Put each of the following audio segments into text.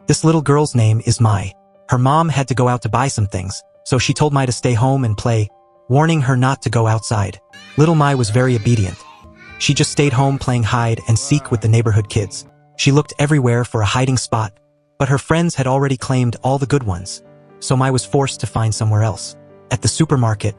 This little girl's name is Mai. Her mom had to go out to buy some things, so she told Mai to stay home and play, warning her not to go outside. Little Mai was very obedient. She just stayed home playing hide and seek with the neighborhood kids. She looked everywhere for a hiding spot, but her friends had already claimed all the good ones, so Mai was forced to find somewhere else. At the supermarket,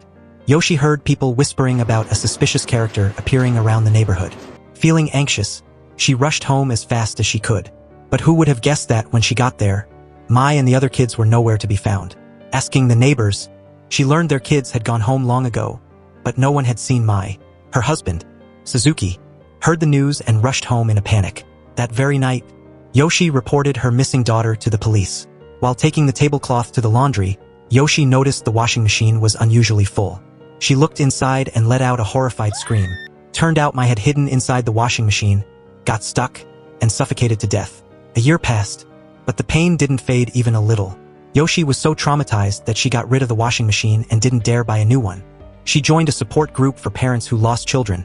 Yoshi heard people whispering about a suspicious character appearing around the neighborhood. Feeling anxious, she rushed home as fast as she could. But who would have guessed that when she got there, Mai and the other kids were nowhere to be found. Asking the neighbors, she learned their kids had gone home long ago, but no one had seen Mai. Her husband, Suzuki, heard the news and rushed home in a panic. That very night, Yoshi reported her missing daughter to the police. While taking the tablecloth to the laundry, Yoshi noticed the washing machine was unusually full. She looked inside and let out a horrified scream. Turned out Mai had hidden inside the washing machine, got stuck, and suffocated to death. A year passed, but the pain didn't fade even a little. Yoshi was so traumatized that she got rid of the washing machine and didn't dare buy a new one. She joined a support group for parents who lost children,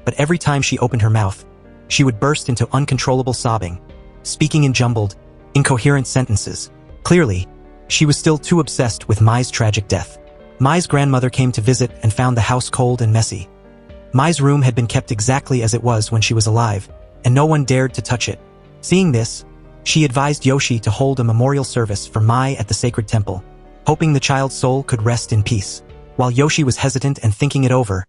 but every time she opened her mouth, she would burst into uncontrollable sobbing, speaking in jumbled, incoherent sentences. Clearly, she was still too obsessed with Mai's tragic death. Mai's grandmother came to visit and found the house cold and messy. Mai's room had been kept exactly as it was when she was alive, and no one dared to touch it. Seeing this, she advised Yoshi to hold a memorial service for Mai at the sacred temple, hoping the child's soul could rest in peace. While Yoshi was hesitant and thinking it over,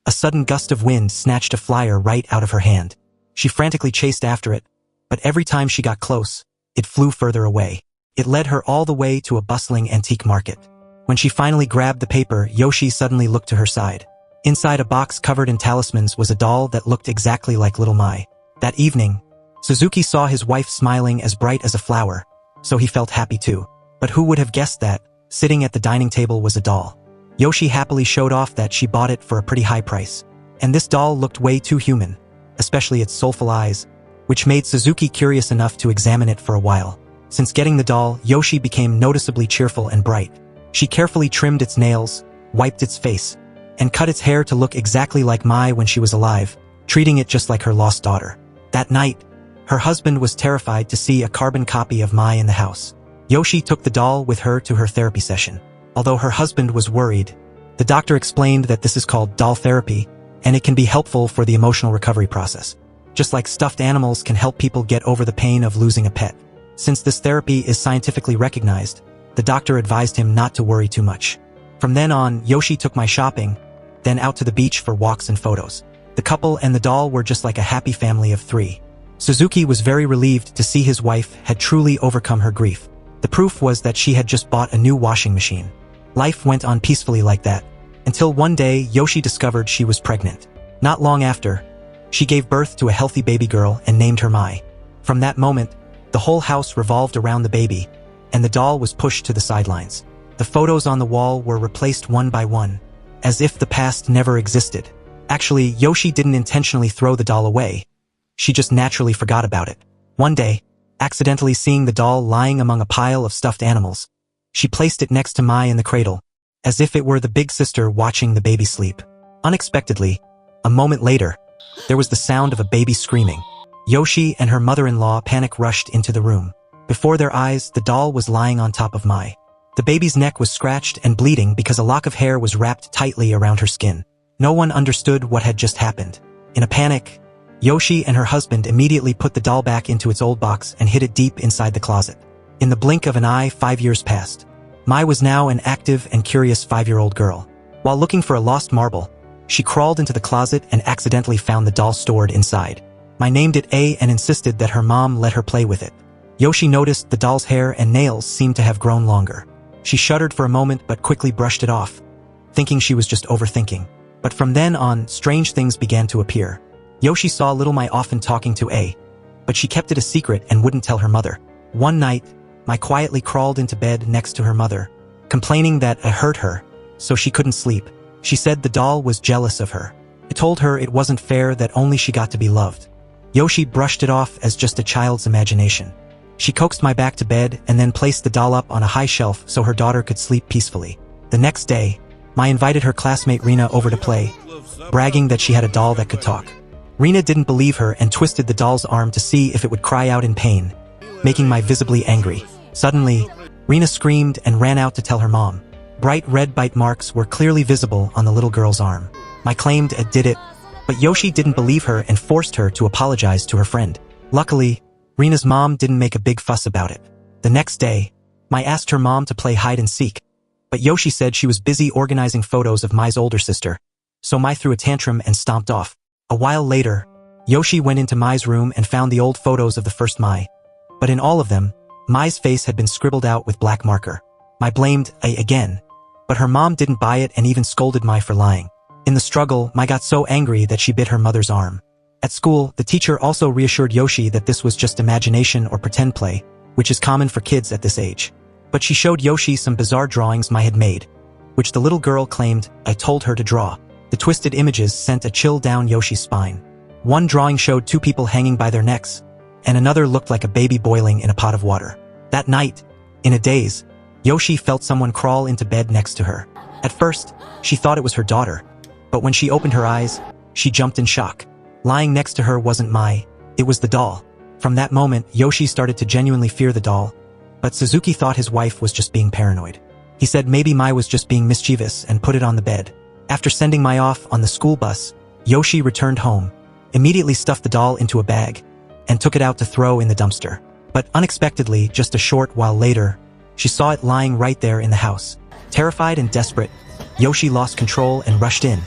a sudden gust of wind snatched a flyer right out of her hand. She frantically chased after it, but every time she got close, it flew further away. It led her all the way to a bustling antique market. When she finally grabbed the paper, Yoshi suddenly looked to her side. Inside a box covered in talismans was a doll that looked exactly like little Mai. That evening, Suzuki saw his wife smiling as bright as a flower, so he felt happy too. But who would have guessed that, sitting at the dining table was a doll? Yoshi happily showed off that she bought it for a pretty high price. And this doll looked way too human, especially its soulful eyes, which made Suzuki curious enough to examine it for a while. Since getting the doll, Yoshi became noticeably cheerful and bright. She carefully trimmed its nails, wiped its face, and cut its hair to look exactly like Mai when she was alive, treating it just like her lost daughter. That night, her husband was terrified to see a carbon copy of Mai in the house. Yoshi took the doll with her to her therapy session. Although her husband was worried, the doctor explained that this is called doll therapy, and it can be helpful for the emotional recovery process. Just like stuffed animals can help people get over the pain of losing a pet. Since this therapy is scientifically recognized, the doctor advised him not to worry too much. From then on, Yoshi took Mai shopping, then out to the beach for walks and photos. The couple and the doll were just like a happy family of three. Suzuki was very relieved to see his wife had truly overcome her grief. The proof was that she had just bought a new washing machine. Life went on peacefully like that, until one day Yoshi discovered she was pregnant. Not long after, she gave birth to a healthy baby girl and named her Mai. From that moment, the whole house revolved around the baby, and the doll was pushed to the sidelines. The photos on the wall were replaced one by one, as if the past never existed. Actually, Yoshi didn't intentionally throw the doll away. She just naturally forgot about it. One day, accidentally seeing the doll lying among a pile of stuffed animals, she placed it next to Mai in the cradle, as if it were the big sister watching the baby sleep. Unexpectedly, a moment later, there was the sound of a baby screaming. Yoshi and her mother-in-law panic-rushed into the room. Before their eyes, the doll was lying on top of Mai. The baby's neck was scratched and bleeding because a lock of hair was wrapped tightly around her skin. No one understood what had just happened. In a panic, Yoshi and her husband immediately put the doll back into its old box and hid it deep inside the closet. In the blink of an eye, 5 years passed. Mai was now an active and curious 5-year-old girl. While looking for a lost marble, she crawled into the closet and accidentally found the doll stored inside. Mai named it A and insisted that her mom let her play with it. Yoshi noticed the doll's hair and nails seemed to have grown longer. She shuddered for a moment but quickly brushed it off, thinking she was just overthinking. But from then on, strange things began to appear. Yoshi saw little Mai often talking to A, but she kept it a secret and wouldn't tell her mother. One night, Mai quietly crawled into bed next to her mother, complaining that it hurt her, so she couldn't sleep. She said the doll was jealous of her. It told her it wasn't fair that only she got to be loved. Yoshi brushed it off as just a child's imagination. She coaxed Mai back to bed and then placed the doll up on a high shelf so her daughter could sleep peacefully. The next day, Mai invited her classmate Rina over to play, bragging that she had a doll that could talk. Rina didn't believe her and twisted the doll's arm to see if it would cry out in pain, making Mai visibly angry. Suddenly, Rena screamed and ran out to tell her mom. Bright red bite marks were clearly visible on the little girl's arm. Mai claimed it did it, but Yoshi didn't believe her and forced her to apologize to her friend. Luckily, Rena's mom didn't make a big fuss about it. The next day, Mai asked her mom to play hide and seek, but Yoshi said she was busy organizing photos of Mai's older sister, so Mai threw a tantrum and stomped off. A while later, Yoshi went into Mai's room and found the old photos of the first Mai, but in all of them, Mai's face had been scribbled out with black marker. Mai blamed Ai again, but her mom didn't buy it and even scolded Mai for lying. In the struggle, Mai got so angry that she bit her mother's arm. At school, the teacher also reassured Yoshi that this was just imagination or pretend play, which is common for kids at this age. But she showed Yoshi some bizarre drawings Mai had made, which the little girl claimed I told her to draw. The twisted images sent a chill down Yoshi's spine. One drawing showed two people hanging by their necks, and another looked like a baby boiling in a pot of water. That night, in a daze, Yoshi felt someone crawl into bed next to her. At first, she thought it was her daughter, but when she opened her eyes, she jumped in shock. Lying next to her wasn't Mai, it was the doll. From that moment, Yoshi started to genuinely fear the doll, but Suzuki thought his wife was just being paranoid. He said maybe Mai was just being mischievous and put it on the bed. After sending Mai off on the school bus, Yoshi returned home, immediately stuffed the doll into a bag, and took it out to throw in the dumpster. But unexpectedly, just a short while later, she saw it lying right there in the house. Terrified and desperate, Yoshi lost control and rushed in,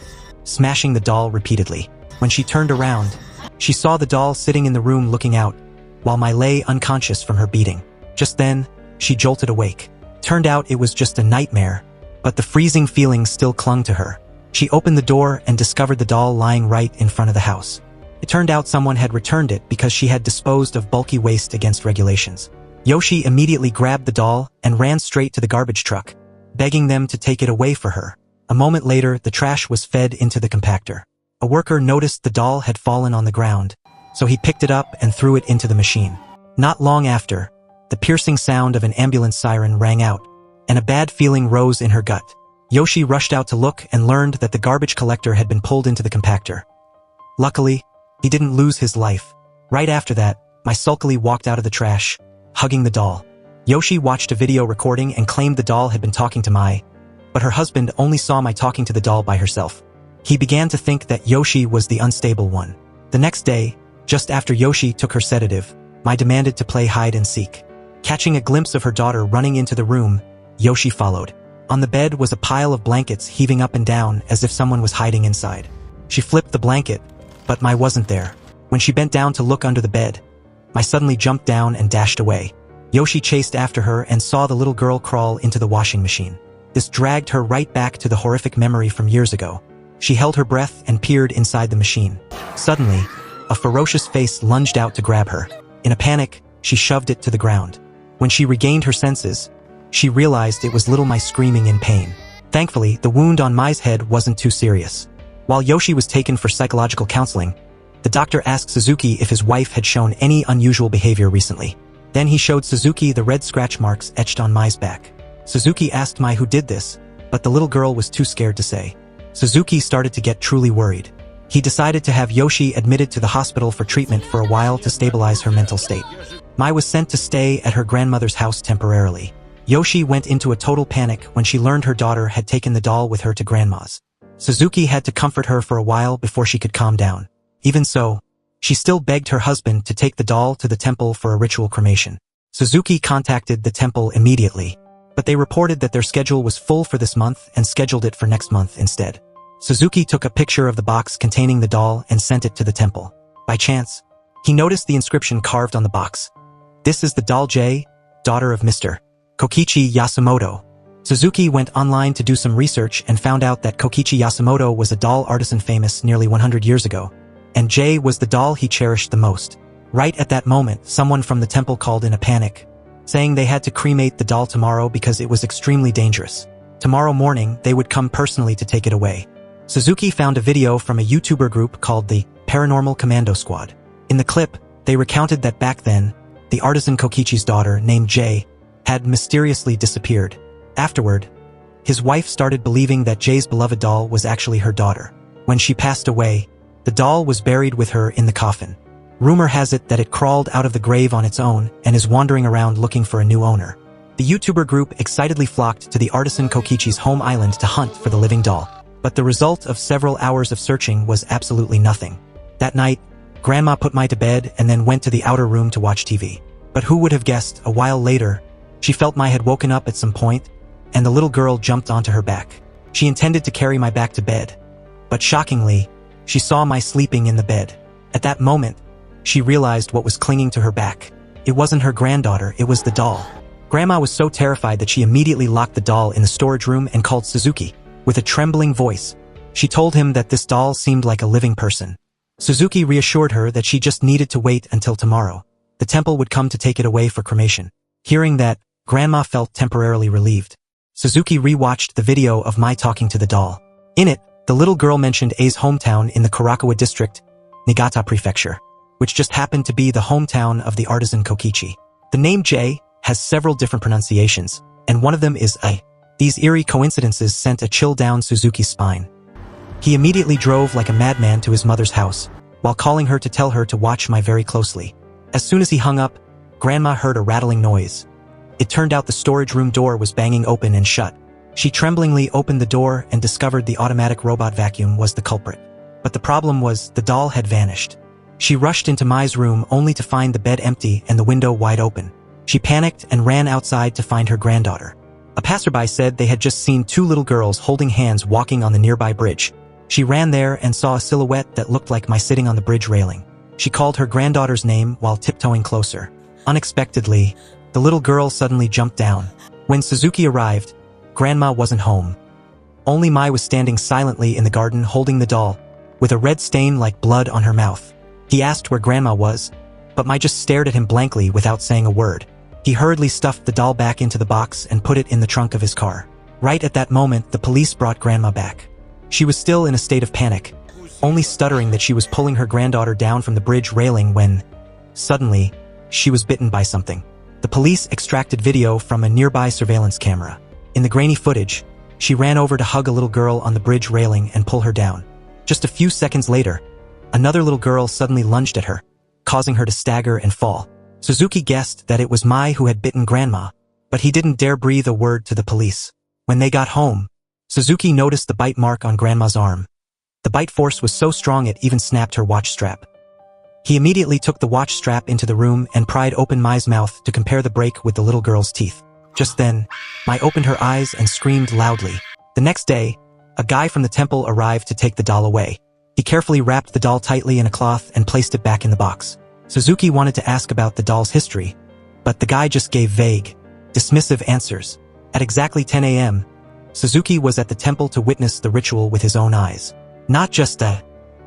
smashing the doll repeatedly. When she turned around, she saw the doll sitting in the room looking out, while Mai lay unconscious from her beating. Just then, she jolted awake. Turned out it was just a nightmare, but the freezing feeling still clung to her. She opened the door and discovered the doll lying right in front of the house. It turned out someone had returned it because she had disposed of bulky waste against regulations. Yoshi immediately grabbed the doll and ran straight to the garbage truck, begging them to take it away for her. A moment later, the trash was fed into the compactor. A worker noticed the doll had fallen on the ground, so he picked it up and threw it into the machine. Not long after, the piercing sound of an ambulance siren rang out, and a bad feeling rose in her gut. Yoshi rushed out to look and learned that the garbage collector had been pulled into the compactor. Luckily, he didn't lose his life. Right after that, Mai sulkily walked out of the trash, hugging the doll. Yoshi watched a video recording and claimed the doll had been talking to Mai, but her husband only saw Mai talking to the doll by herself. He began to think that Yoshi was the unstable one. The next day, just after Yoshi took her sedative, Mai demanded to play hide and seek. Catching a glimpse of her daughter running into the room, Yoshi followed. On the bed was a pile of blankets heaving up and down as if someone was hiding inside. She flipped the blanket, but Mai wasn't there. When she bent down to look under the bed, Mai suddenly jumped down and dashed away. Yoshi chased after her and saw the little girl crawl into the washing machine. This dragged her right back to the horrific memory from years ago. She held her breath and peered inside the machine. Suddenly, a ferocious face lunged out to grab her. In a panic, she shoved it to the ground. When she regained her senses, she realized it was little Mai screaming in pain. Thankfully, the wound on Mai's head wasn't too serious. While Yoshi was taken for psychological counseling, the doctor asked Suzuki if his wife had shown any unusual behavior recently. Then he showed Suzuki the red scratch marks etched on Mai's back. Suzuki asked Mai who did this, but the little girl was too scared to say. Suzuki started to get truly worried. He decided to have Yoshi admitted to the hospital for treatment for a while to stabilize her mental state. Mai was sent to stay at her grandmother's house temporarily. Yoshi went into a total panic when she learned her daughter had taken the doll with her to grandma's. Suzuki had to comfort her for a while before she could calm down. Even so, she still begged her husband to take the doll to the temple for a ritual cremation. Suzuki contacted the temple immediately, but they reported that their schedule was full for this month and scheduled it for next month instead. Suzuki took a picture of the box containing the doll and sent it to the temple. By chance, he noticed the inscription carved on the box. "This is the doll J, daughter of Mr. Kokichi Yasumoto." Suzuki went online to do some research and found out that Kokichi Yasumoto was a doll artisan famous nearly 100 years ago, and J was the doll he cherished the most. Right at that moment, someone from the temple called in a panic, saying they had to cremate the doll tomorrow because it was extremely dangerous. Tomorrow morning, they would come personally to take it away. Suzuki found a video from a YouTuber group called the Paranormal Commando Squad. In the clip, they recounted that back then, the artisan Kokichi's daughter, named Jay, had mysteriously disappeared. Afterward, his wife started believing that Jay's beloved doll was actually her daughter. When she passed away, the doll was buried with her in the coffin. Rumor has it that it crawled out of the grave on its own and is wandering around looking for a new owner. The YouTuber group excitedly flocked to the artisan Kokichi's home island to hunt for the living doll. But the result of several hours of searching was absolutely nothing. That night, Grandma put Mai to bed and then went to the outer room to watch TV. But who would have guessed, a while later, she felt Mai had woken up at some point, and the little girl jumped onto her back. She intended to carry Mai back to bed. But shockingly, she saw Mai sleeping in the bed. At that moment, she realized what was clinging to her back. It wasn't her granddaughter, it was the doll. Grandma was so terrified that she immediately locked the doll in the storage room and called Suzuki. With a trembling voice, she told him that this doll seemed like a living person. Suzuki reassured her that she just needed to wait until tomorrow. The temple would come to take it away for cremation. Hearing that, Grandma felt temporarily relieved. Suzuki rewatched the video of Mai talking to the doll. In it, the little girl mentioned A's hometown in the Kurakawa district, Niigata Prefecture, which just happened to be the hometown of the artisan Kokichi. The name J has several different pronunciations, and one of them is A. These eerie coincidences sent a chill down Suzuki's spine. He immediately drove like a madman to his mother's house, while calling her to tell her to watch Mai very closely. As soon as he hung up, Grandma heard a rattling noise. It turned out the storage room door was banging open and shut. She tremblingly opened the door and discovered the automatic robot vacuum was the culprit. But the problem was, the doll had vanished. She rushed into Mai's room only to find the bed empty and the window wide open. She panicked and ran outside to find her granddaughter. A passerby said they had just seen two little girls holding hands walking on the nearby bridge. She ran there and saw a silhouette that looked like Mai sitting on the bridge railing. She called her granddaughter's name while tiptoeing closer. Unexpectedly, the little girl suddenly jumped down. When Suzuki arrived, Grandma wasn't home. Only Mai was standing silently in the garden holding the doll, with a red stain like blood on her mouth. He asked where Grandma was, but Mai just stared at him blankly without saying a word. He hurriedly stuffed the doll back into the box and put it in the trunk of his car. Right at that moment, the police brought Grandma back. She was still in a state of panic, only stuttering that she was pulling her granddaughter down from the bridge railing when, suddenly, she was bitten by something. The police extracted video from a nearby surveillance camera. In the grainy footage, she ran over to hug a little girl on the bridge railing and pull her down. Just a few seconds later, another little girl suddenly lunged at her, causing her to stagger and fall. Suzuki guessed that it was Mai who had bitten Grandma, but he didn't dare breathe a word to the police. When they got home, Suzuki noticed the bite mark on Grandma's arm. The bite force was so strong it even snapped her watch strap. He immediately took the watch strap into the room and pried open Mai's mouth to compare the break with the little girl's teeth. Just then, Mai opened her eyes and screamed loudly. The next day, a guy from the temple arrived to take the doll away. He carefully wrapped the doll tightly in a cloth and placed it back in the box. Suzuki wanted to ask about the doll's history, but the guy just gave vague, dismissive answers. At exactly 10 a.m., Suzuki was at the temple to witness the ritual with his own eyes. Not just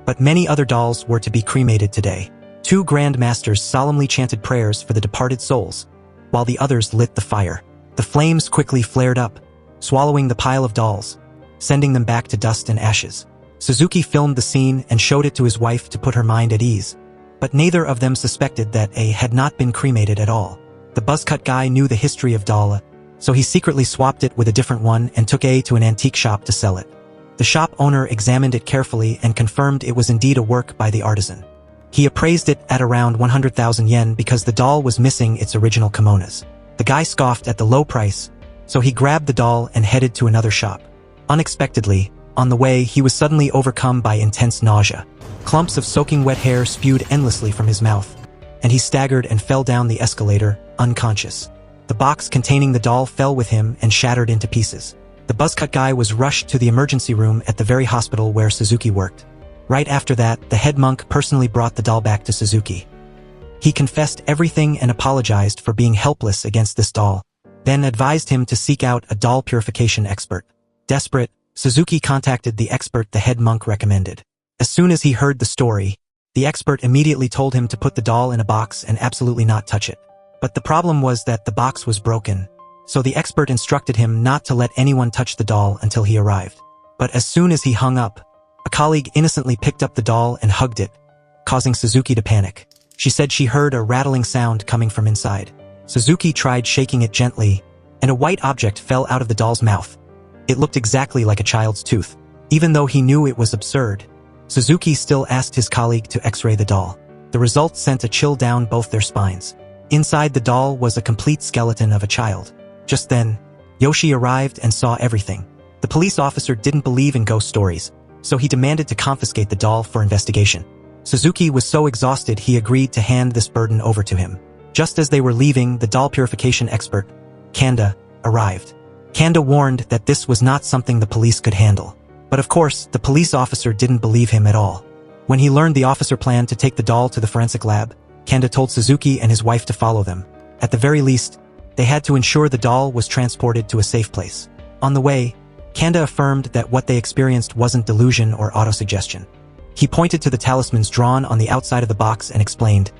but many other dolls were to be cremated today. 2 grand masters solemnly chanted prayers for the departed souls, while the others lit the fire. The flames quickly flared up, swallowing the pile of dolls, sending them back to dust and ashes. Suzuki filmed the scene and showed it to his wife to put her mind at ease. But neither of them suspected that A had not been cremated at all. The buzzcut guy knew the history of doll, so he secretly swapped it with a different one and took A to an antique shop to sell it. The shop owner examined it carefully and confirmed it was indeed a work by the artisan. He appraised it at around 100,000 yen because the doll was missing its original kimonos. The guy scoffed at the low price, so he grabbed the doll and headed to another shop. Unexpectedly, on the way, he was suddenly overcome by intense nausea. Clumps of soaking wet hair spewed endlessly from his mouth, and he staggered and fell down the escalator, unconscious. The box containing the doll fell with him and shattered into pieces. The buzzcut guy was rushed to the emergency room at the very hospital where Suzuki worked. Right after that, the head monk personally brought the doll back to Suzuki. He confessed everything and apologized for being helpless against this doll, then advised him to seek out a doll purification expert. Desperate, Suzuki contacted the expert the head monk recommended. As soon as he heard the story, the expert immediately told him to put the doll in a box and absolutely not touch it. But the problem was that the box was broken, so the expert instructed him not to let anyone touch the doll until he arrived. But as soon as he hung up, a colleague innocently picked up the doll and hugged it, causing Suzuki to panic. She said she heard a rattling sound coming from inside. Suzuki tried shaking it gently, and a white object fell out of the doll's mouth. It looked exactly like a child's tooth. Even though he knew it was absurd, Suzuki still asked his colleague to x-ray the doll. The result sent a chill down both their spines. Inside the doll was a complete skeleton of a child. Just then, Yoshi arrived and saw everything. The police officer didn't believe in ghost stories, so he demanded to confiscate the doll for investigation. Suzuki was so exhausted he agreed to hand this burden over to him. Just as they were leaving, the doll purification expert, Kanda, arrived. Kanda warned that this was not something the police could handle. But of course, the police officer didn't believe him at all. When he learned the officer planned to take the doll to the forensic lab, Kanda told Suzuki and his wife to follow them. At the very least, they had to ensure the doll was transported to a safe place. On the way, Kanda affirmed that what they experienced wasn't delusion or autosuggestion. He pointed to the talismans drawn on the outside of the box and explained,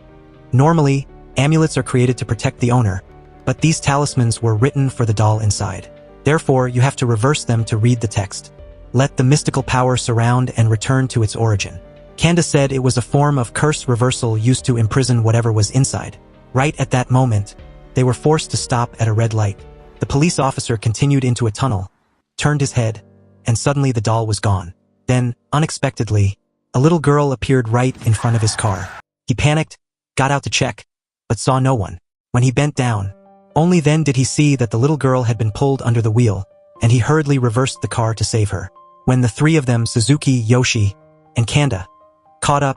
"Normally, amulets are created to protect the owner, but these talismans were written for the doll inside. Therefore, you have to reverse them to read the text. Let the mystical power surround and return to its origin." Kanda said it was a form of curse reversal used to imprison whatever was inside. Right at that moment, they were forced to stop at a red light. The police officer continued into a tunnel, turned his head, and suddenly the doll was gone. Then, unexpectedly, a little girl appeared right in front of his car. He panicked, got out to check, but saw no one. When he bent down, only then did he see that the little girl had been pulled under the wheel, and he hurriedly reversed the car to save her. When the three of them, Suzuki, Yoshi, and Kanda, caught up,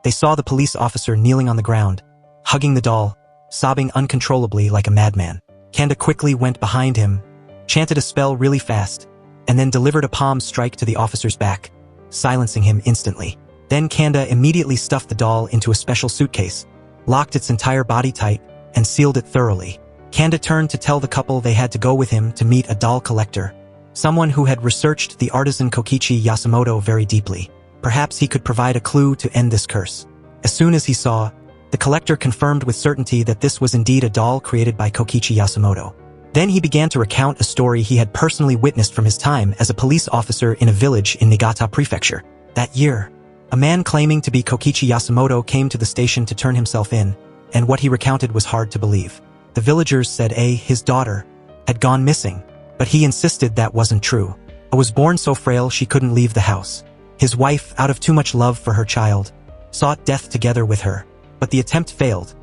they saw the police officer kneeling on the ground, hugging the doll, sobbing uncontrollably like a madman. Kanda quickly went behind him, chanted a spell really fast, and then delivered a palm strike to the officer's back, silencing him instantly. Then Kanda immediately stuffed the doll into a special suitcase, locked its entire body tight, and sealed it thoroughly. Kanda turned to tell the couple they had to go with him to meet a doll collector, someone who had researched the artisan Kokichi Yasumoto very deeply. Perhaps he could provide a clue to end this curse. As soon as he saw, the collector confirmed with certainty that this was indeed a doll created by Kokichi Yasumoto. Then he began to recount a story he had personally witnessed from his time as a police officer in a village in Niigata Prefecture. That year, a man claiming to be Kokichi Yasumoto came to the station to turn himself in, and what he recounted was hard to believe. The villagers said his daughter, had gone missing, but he insisted that wasn't true. I was born so frail she couldn't leave the house. His wife, out of too much love for her child, sought death together with her, but the attempt failed.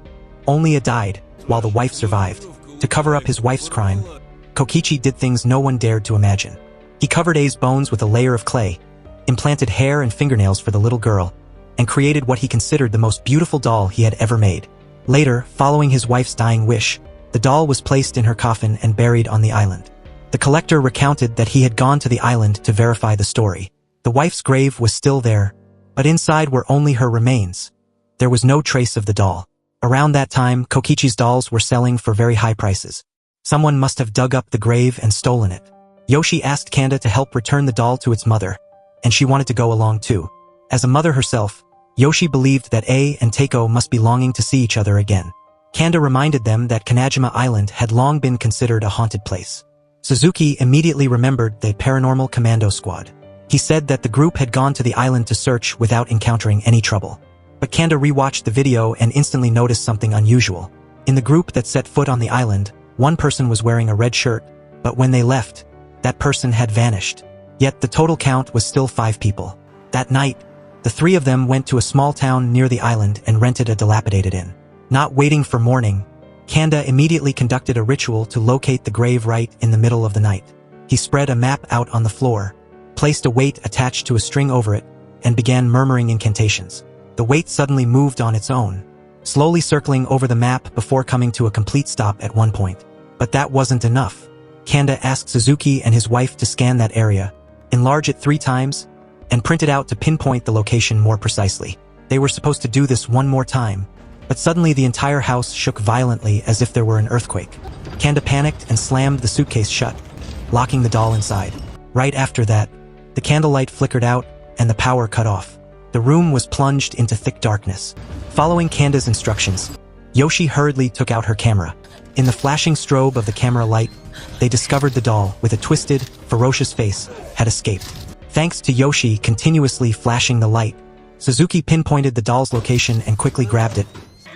Only died, while the wife survived. To cover up his wife's crime, Kokichi did things no one dared to imagine. He covered A's bones with a layer of clay, implanted hair and fingernails for the little girl, and created what he considered the most beautiful doll he had ever made. Later, following his wife's dying wish, the doll was placed in her coffin and buried on the island. The collector recounted that he had gone to the island to verify the story. The wife's grave was still there, but inside were only her remains. There was no trace of the doll. Around that time, Kokichi's dolls were selling for very high prices. Someone must have dug up the grave and stolen it. Yoshi asked Kanda to help return the doll to its mother, and she wanted to go along too. As a mother herself, Yoshi believed that A and Teiko must be longing to see each other again. Kanda reminded them that Kanajima Island had long been considered a haunted place. Suzuki immediately remembered the Paranormal Commando Squad. He said that the group had gone to the island to search without encountering any trouble. But Kanda rewatched the video and instantly noticed something unusual. In the group that set foot on the island, one person was wearing a red shirt, but when they left, that person had vanished. Yet the total count was still 5 people. That night, the 3 of them went to a small town near the island and rented a dilapidated inn. Not waiting for morning, Kanda immediately conducted a ritual to locate the grave right in the middle of the night. He spread a map out on the floor, placed a weight attached to a string over it, and began murmuring incantations. The weight suddenly moved on its own, slowly circling over the map before coming to a complete stop at one point. But that wasn't enough. Kanda asked Suzuki and his wife to scan that area, enlarge it 3 times, and print it out to pinpoint the location more precisely. They were supposed to do this one more time, but suddenly the entire house shook violently as if there were an earthquake. Kanda panicked and slammed the suitcase shut, locking the doll inside. Right after that, the candlelight flickered out and the power cut off. The room was plunged into thick darkness. Following Kanda's instructions, Yoshi hurriedly took out her camera. In the flashing strobe of the camera light, they discovered the doll, with a twisted, ferocious face, had escaped. Thanks to Yoshi continuously flashing the light, Suzuki pinpointed the doll's location and quickly grabbed it,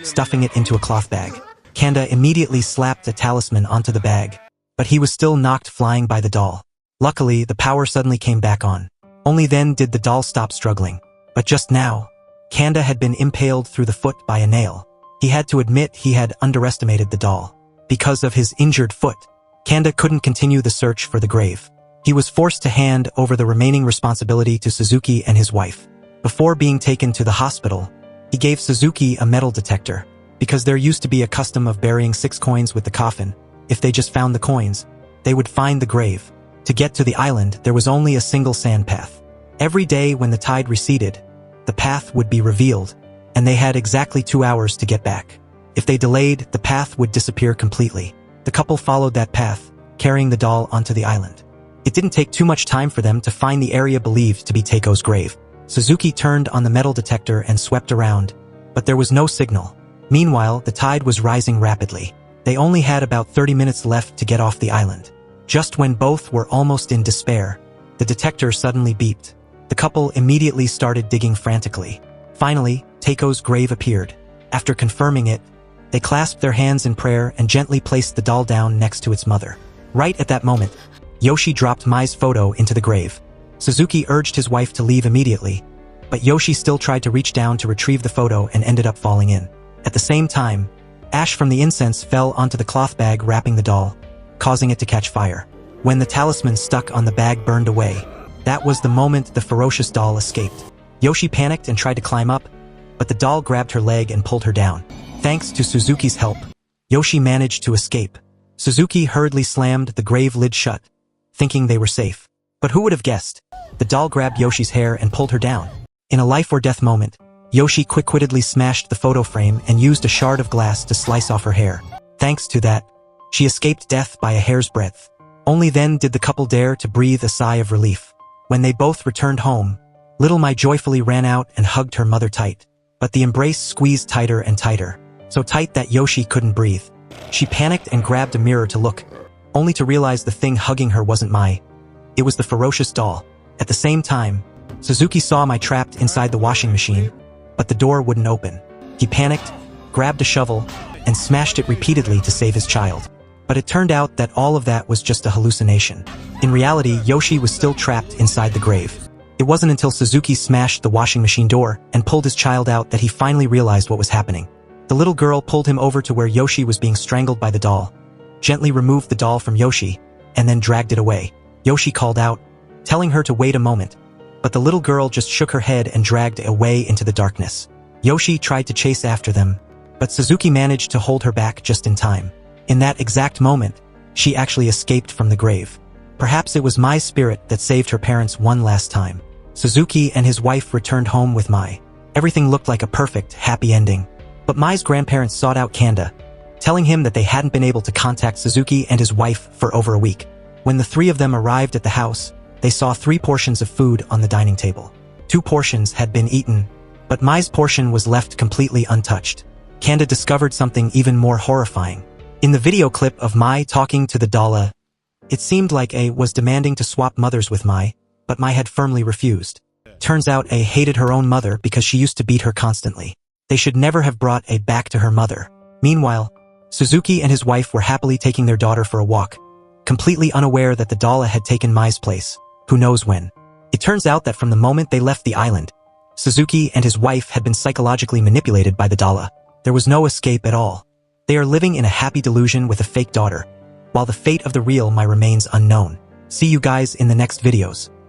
stuffing it into a cloth bag. Kanda immediately slapped a talisman onto the bag, but he was still knocked flying by the doll. Luckily, the power suddenly came back on. Only then did the doll stop struggling. But just now, Kanda had been impaled through the foot by a nail. He had to admit he had underestimated the doll. Because of his injured foot, Kanda couldn't continue the search for the grave. He was forced to hand over the remaining responsibility to Suzuki and his wife. Before being taken to the hospital, he gave Suzuki a metal detector, because there used to be a custom of burying 6 coins with the coffin. If they just found the coins, they would find the grave. To get to the island, there was only a single sand path. Every day when the tide receded, the path would be revealed, and they had exactly 2 hours to get back. If they delayed, the path would disappear completely. The couple followed that path, carrying the doll onto the island. It didn't take too much time for them to find the area believed to be Taiko's grave. Suzuki turned on the metal detector and swept around, but there was no signal. Meanwhile, the tide was rising rapidly. They only had about 30 minutes left to get off the island. Just when both were almost in despair, the detector suddenly beeped. The couple immediately started digging frantically. Finally, Taiko's grave appeared. After confirming it, they clasped their hands in prayer and gently placed the doll down next to its mother. Right at that moment, Yoshi dropped Mai's photo into the grave. Suzuki urged his wife to leave immediately, but Yoshi still tried to reach down to retrieve the photo and ended up falling in. At the same time, ash from the incense fell onto the cloth bag wrapping the doll, causing it to catch fire. When the talisman stuck on the bag burned away, that was the moment the ferocious doll escaped. Yoshi panicked and tried to climb up, but the doll grabbed her leg and pulled her down. Thanks to Suzuki's help, Yoshi managed to escape. Suzuki hurriedly slammed the grave lid shut, thinking they were safe. But who would have guessed? The doll grabbed Yoshi's hair and pulled her down. In a life-or-death moment, Yoshi quick-wittedly smashed the photo frame and used a shard of glass to slice off her hair. Thanks to that, she escaped death by a hair's breadth. Only then did the couple dare to breathe a sigh of relief. When they both returned home, Little Mai joyfully ran out and hugged her mother tight. But the embrace squeezed tighter and tighter, so tight that Yoshi couldn't breathe. She panicked and grabbed a mirror to look, only to realize the thing hugging her wasn't Mai. It was the ferocious doll. At the same time, Suzuki saw Mai trapped inside the washing machine, but the door wouldn't open. He panicked, grabbed a shovel, and smashed it repeatedly to save his child. But it turned out that all of that was just a hallucination. In reality, Yoshi was still trapped inside the grave. It wasn't until Suzuki smashed the washing machine door and pulled his child out that he finally realized what was happening. The little girl pulled him over to where Yoshi was being strangled by the doll, gently removed the doll from Yoshi, and then dragged it away. Yoshi called out, telling her to wait a moment, but the little girl just shook her head and dragged it away into the darkness. Yoshi tried to chase after them, but Suzuki managed to hold her back just in time. In that exact moment, she actually escaped from the grave. Perhaps it was Mai's spirit that saved her parents one last time. Suzuki and his wife returned home with Mai. Everything looked like a perfect, happy ending. But Mai's grandparents sought out Kanda, telling him that they hadn't been able to contact Suzuki and his wife for over a week. When the 3 of them arrived at the house, they saw 3 portions of food on the dining table. 2 portions had been eaten, but Mai's portion was left completely untouched. Kanda discovered something even more horrifying. In the video clip of Mai talking to the doll, it seemed like A was demanding to swap mothers with Mai, but Mai had firmly refused. Turns out A hated her own mother because she used to beat her constantly. They should never have brought A back to her mother. Meanwhile, Suzuki and his wife were happily taking their daughter for a walk, completely unaware that the doll had taken Mai's place. Who knows when? It turns out that from the moment they left the island, Suzuki and his wife had been psychologically manipulated by the doll. There was no escape at all. They are living in a happy delusion with a fake daughter, while the fate of the real Mai remains unknown. See you guys in the next videos.